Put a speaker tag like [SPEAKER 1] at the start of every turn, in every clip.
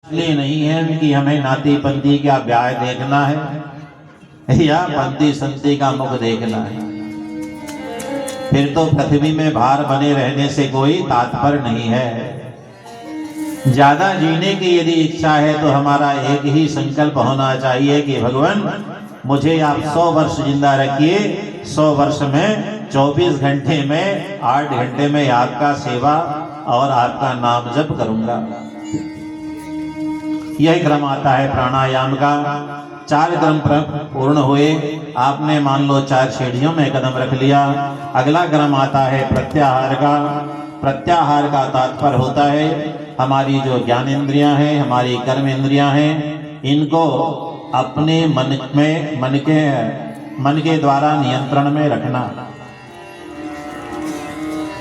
[SPEAKER 1] इसलिए नहीं है कि हमें नाती पंती का ब्याह देखना है या पंती संती का मुख देखना है। फिर तो पृथ्वी में भार बने रहने से कोई तात्पर्य नहीं है। ज्यादा जीने की यदि इच्छा है तो हमारा एक ही संकल्प होना चाहिए कि भगवान मुझे आप 100 वर्ष जिंदा रखिए। 100 वर्ष में 24 घंटे में 8 घंटे में आपका सेवा और आपका नाम जप करूंगा। यह क्रम आता है प्राणायाम का। 4 क्रम पूर्ण हुए, आपने मान लो 4 सीढ़ियों में कदम रख लिया। अगला क्रम आता है प्रत्याहार का। प्रत्याहार का तात्पर्य होता है हमारी जो ज्ञानेंद्रियां हैं, हमारी कर्म इंद्रियां हैं, इनको अपने मन के द्वारा नियंत्रण में रखना।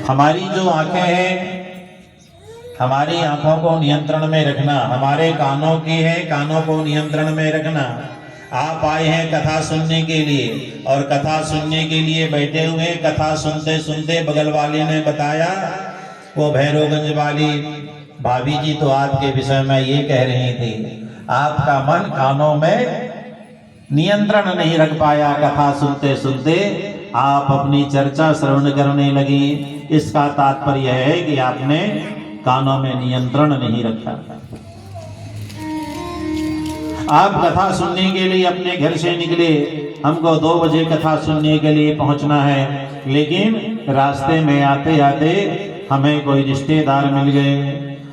[SPEAKER 1] हमारी जो आंखें हैं, हमारी आंखों को नियंत्रण में रखना। हमारे कानों की है, कानों को नियंत्रण में रखना। आप आए हैं कथा सुनने के लिए और कथा सुनने के लिए बैठे हुए, कथा सुनते सुनते बगल वाले ने बताया वो भैरवगंज वाली भाभी जी तो आपके विषय में ये कह रही थी। आपका मन कानों में नियंत्रण नहीं रख पाया। कथा सुनते सुनते आप अपनी चर्चा श्रवण करने लगी। इसका तात्पर्य है कि आपने कानों में नियंत्रण नहीं रखा। आप कथा सुनने के लिए अपने घर से निकले, हमको 2 बजे कथा सुनने के लिए पहुंचना है, लेकिन रास्ते में आते आते हमें कोई रिश्तेदार मिल गए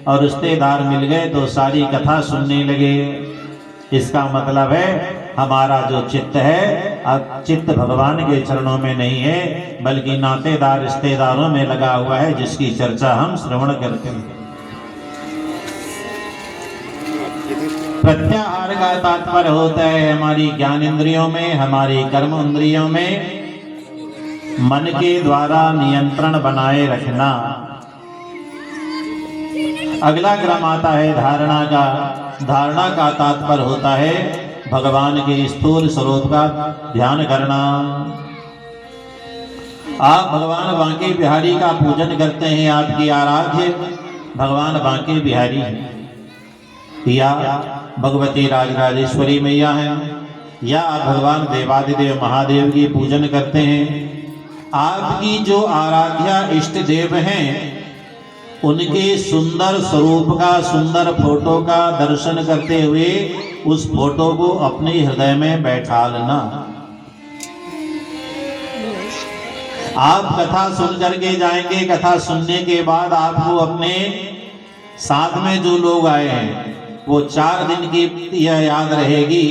[SPEAKER 1] और रिश्तेदार मिल गए तो सारी कथा सुनने लगे। इसका मतलब है हमारा जो चित्त है, अब चित्त भगवान के चरणों में नहीं है, बल्कि नातेदार रिश्तेदारों में लगा हुआ है, जिसकी चर्चा हम श्रवण करते हैं। प्रत्याहार का तात्पर्य होता है हमारी ज्ञान इंद्रियों में, हमारी कर्म इंद्रियों में मन के द्वारा नियंत्रण बनाए रखना। अगला क्रम आता है धारणा का। धारणा का तात्पर्य होता है भगवान के स्थूल स्वरूप का ध्यान करना। आप भगवान बांके बिहारी का पूजन करते हैं, आपकी आराध्य भगवान बांके बिहारी है, या भगवती राजराजेश्वरी मैया है, या आप भगवान देवादिदेव महादेव की पूजन करते हैं। आपकी जो आराध्या इष्ट देव हैं, उनके सुंदर स्वरूप का, सुंदर फोटो का दर्शन करते हुए उस फोटो को अपने हृदय में बैठा लेना। आप कथा सुन करके जाएंगे, कथा सुनने के बाद आपको अपने साथ में जो लोग आए हैं वो 4 दिन की यह याद रहेगी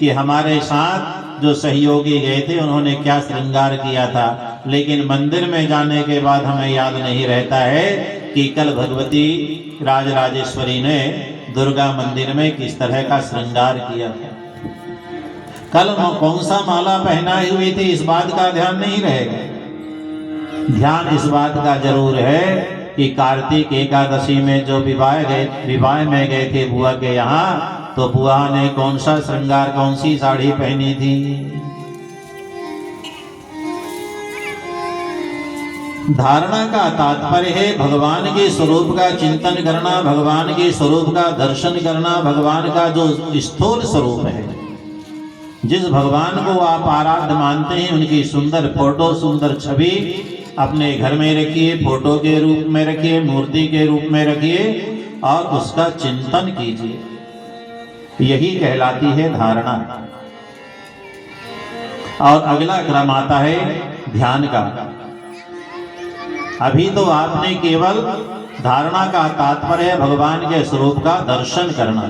[SPEAKER 1] कि हमारे साथ जो सहयोगी गए थे उन्होंने क्या श्रृंगार किया था, लेकिन मंदिर में जाने के बाद हमें याद नहीं रहता है कि कल भगवती राजराजेश्वरी ने दुर्गा मंदिर में किस तरह का श्रृंगार किया था, कल कौन सा माला पहनाई हुई थी, इस बात का ध्यान नहीं रहेगा। ध्यान इस बात का जरूर है कि कार्तिक एकादशी में जो विवाह में गए थे बुआ के यहाँ, तो बुआ ने कौन सा श्रृंगार, कौन सी साड़ी पहनी थी। धारणा का तात्पर्य है भगवान के स्वरूप का चिंतन करना, भगवान के स्वरूप का दर्शन करना। भगवान का जो स्थूल स्वरूप है, जिस भगवान को आप आराध्य मानते हैं, उनकी सुंदर फोटो, सुंदर छवि अपने घर में रखिए, फोटो के रूप में रखिए, मूर्ति के रूप में रखिए और उसका चिंतन कीजिए। यही कहलाती है धारणा। और अगला क्रम आता है ध्यान का। अभी तो आपने केवल धारणा का तात्पर्य है भगवान के स्वरूप का दर्शन करना,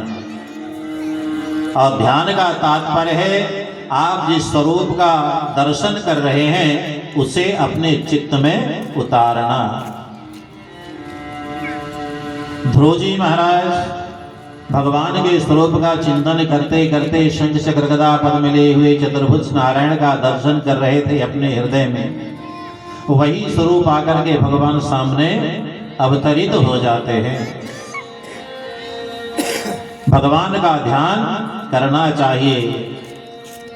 [SPEAKER 1] और ध्यान का तात्पर्य है आप जिस स्वरूप का दर्शन कर रहे हैं उसे अपने चित्त में उतारना। ध्रुव जी महाराज भगवान के स्वरूप का चिंतन करते करते शंख चक्र गदा पद्म मिले हुए चतुर्भुज नारायण का दर्शन कर रहे थे अपने हृदय में। वही स्वरूप आकर के भगवान सामने अवतरित हो जाते हैं। भगवान का ध्यान करना चाहिए।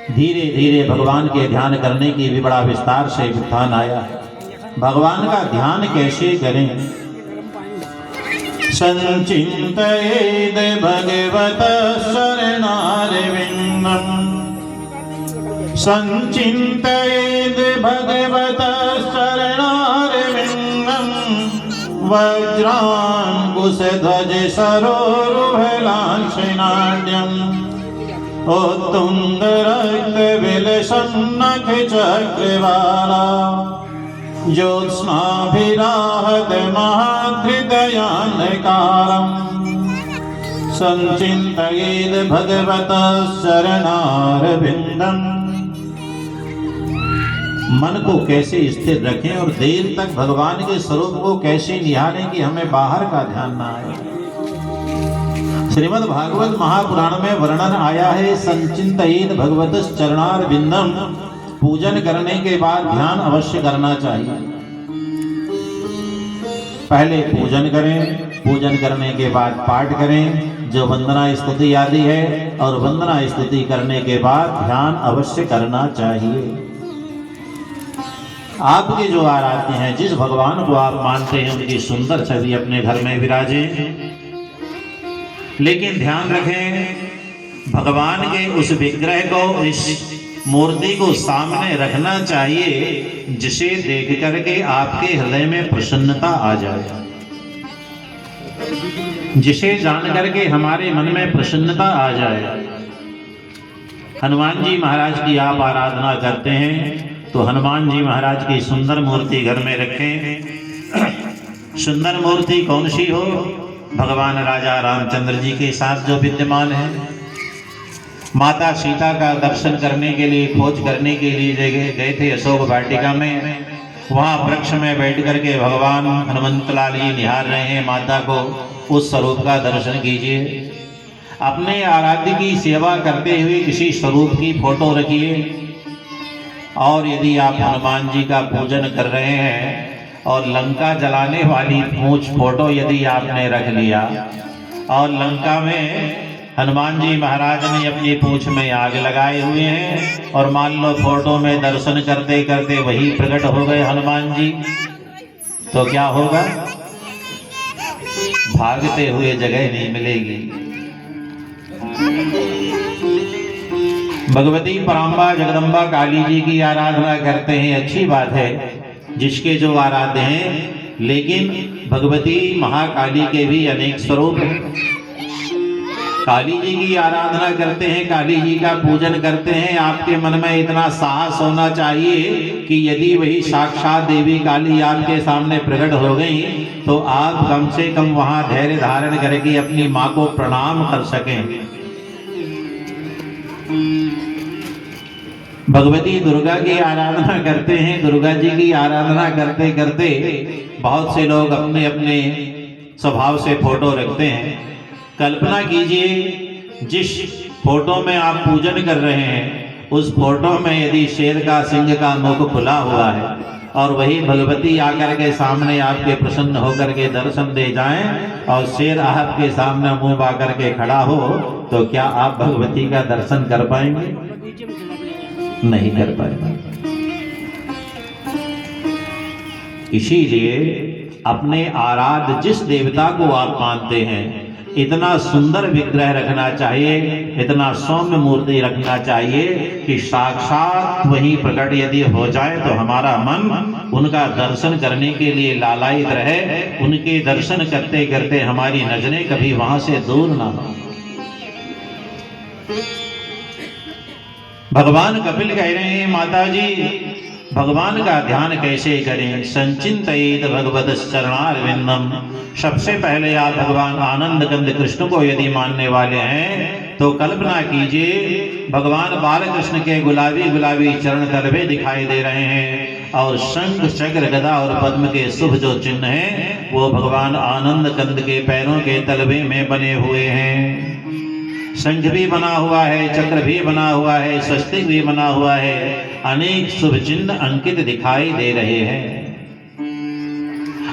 [SPEAKER 1] धीरे धीरे भगवान के ध्यान करने की भी बड़ा विस्तार से विधान आया है। भगवान का ध्यान कैसे करें? संचिन्तयेद् भगवतः शरणारविन्दम् संचिन्तयेद् भगवतः शरणारविन्दम् वज्राङ्कुशध्वज सरोरुहलांछनाढ्यम् उत्तुङ्गरक्तविलसन्नखचक्रवाला ज्योत्स्नाभिराहत महद्धृदयान्धकारम् संचिन्तयेद् भगवतः शरणारविन्दम्। मन को कैसे स्थिर रखें और देर तक भगवान के स्वरूप को कैसे निहारें कि हमें बाहर का ध्यान ना आए। श्रीमद् भागवत महापुराण में वर्णन आया है संचिन्तयेद् भगवतः चरणारविन्दम्। पूजन करने के बाद ध्यान अवश्य करना चाहिए। पहले पूजन करें, पूजन करने के बाद पाठ करें जो वंदना स्तुति आदि है, और वंदना स्तुति करने के बाद ध्यान अवश्य करना चाहिए। आपके जो आराध्य हैं, जिस भगवान को आप मानते हैं, उनकी सुंदर छवि अपने घर में विराजे। लेकिन ध्यान रखें, भगवान के उस विग्रह को, इस मूर्ति को सामने रखना चाहिए जिसे देख करके आपके हृदय में प्रसन्नता आ जाए, जिसे जान करके हमारे मन में प्रसन्नता आ जाए। हनुमान जी महाराज की आप आराधना करते हैं तो हनुमान जी महाराज की सुंदर मूर्ति घर में रखें। सुंदर मूर्ति कौन सी हो? भगवान राजा रामचंद्र जी के साथ जो विद्यमान है। माता सीता का दर्शन करने के लिए, खोज करने के लिए गए थे अशोक वाटिका में। वहाँ वृक्ष में बैठ करके भगवान हनुमंतलाल जी निहार रहे हैं माता को। उस स्वरूप का दर्शन कीजिए। अपने आराध्य की सेवा करते हुए किसी स्वरूप की फोटो रखिए। और यदि आप हनुमान जी का पूजन कर रहे हैं और लंका जलाने वाली पूंछ फोटो यदि आपने रख लिया और लंका में हनुमान जी महाराज ने अपनी पूंछ में आग लगाए हुए हैं और मान लो फोटो में दर्शन करते करते वही प्रकट हो गए हनुमान जी, तो क्या होगा? भागते हुए जगह नहीं मिलेगी। भगवती पराम्बा जगदम्बा काली जी की आराधना करते हैं, अच्छी बात है, जिसके जो आराध्य हैं। लेकिन भगवती महाकाली के भी अनेक स्वरूप हैं। काली जी की आराधना करते हैं, काली जी का पूजन करते हैं। आपके मन में इतना साहस होना चाहिए कि यदि वही साक्षात देवी काली आपके सामने प्रकट हो गई तो आप कम से कम वहां धैर्य धारण करके अपनी मां को प्रणाम कर सकें। भगवती दुर्गा की आराधना करते हैं। दुर्गा जी की आराधना करते करते बहुत से लोग अपने अपने स्वभाव से फोटो रखते हैं। कल्पना कीजिए, जिस फोटो में आप पूजन कर रहे हैं उस फोटो में यदि शेर का सिंह का मुख खुला हुआ है और वही भगवती आकर के सामने आपके प्रसन्न होकर के दर्शन दे जाएं और शेर आपके सामने मुंह आकर के खड़ा हो, तो क्या आप भगवती का दर्शन कर पाएंगे? नहीं कर पाएंगे। इसीलिए अपने आराध्य जिस देवता को आप मानते हैं इतना सुंदर विग्रह रखना चाहिए, इतना सौम्य मूर्ति रखना चाहिए कि साक्षात वही प्रकट यदि हो जाए तो हमारा मन उनका दर्शन करने के लिए लालायित रहे। उनके दर्शन करते करते हमारी नजरें कभी वहां से दूर ना हो। भगवान कपिल कह रहे हैं, माता जी भगवान का ध्यान कैसे करें? संचिन्तयेद् भगवतः चरणारविन्दम्। सबसे पहले आप भगवान आनंद कंद कृष्ण को यदि मानने वाले हैं तो कल्पना कीजिए भगवान बालकृष्ण के गुलाबी गुलाबी चरण तलवे दिखाई दे रहे हैं और शंख चक्र गदा और पद्म के शुभ जो चिन्ह हैं वो भगवान आनंद कंद के पैरों के तलवे में बने हुए हैं। शंख भी बना हुआ है, चक्र भी बना हुआ है, स्वस्तिक भी बना हुआ है, अनेक शुभ चिन्ह अंकित दिखाई दे रहे हैं।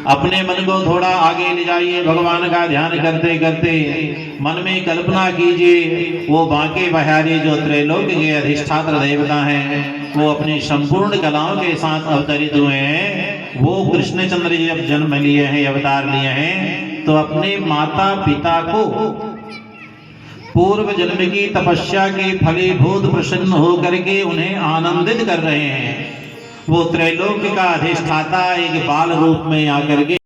[SPEAKER 1] अपने मन को थोड़ा आगे ले जाइए, भगवान का ध्यान करते करते मन में कल्पना कीजिए वो बांके बिहारी जो त्रैलोक्य के अधिष्ठात्र देवता हैं, वो अपनी संपूर्ण कलाओं के साथ अवतरित हुए हैं। वो कृष्णचंद्र जी जब जन्म लिए हैं, अवतार लिए हैं, तो अपने माता पिता को पूर्व जन्म की तपस्या के फलीभूत प्रसन्न होकर के उन्हें आनंदित कर रहे हैं। वो त्रैलोक्य का अधिष्ठाता एक बाल रूप में आकर के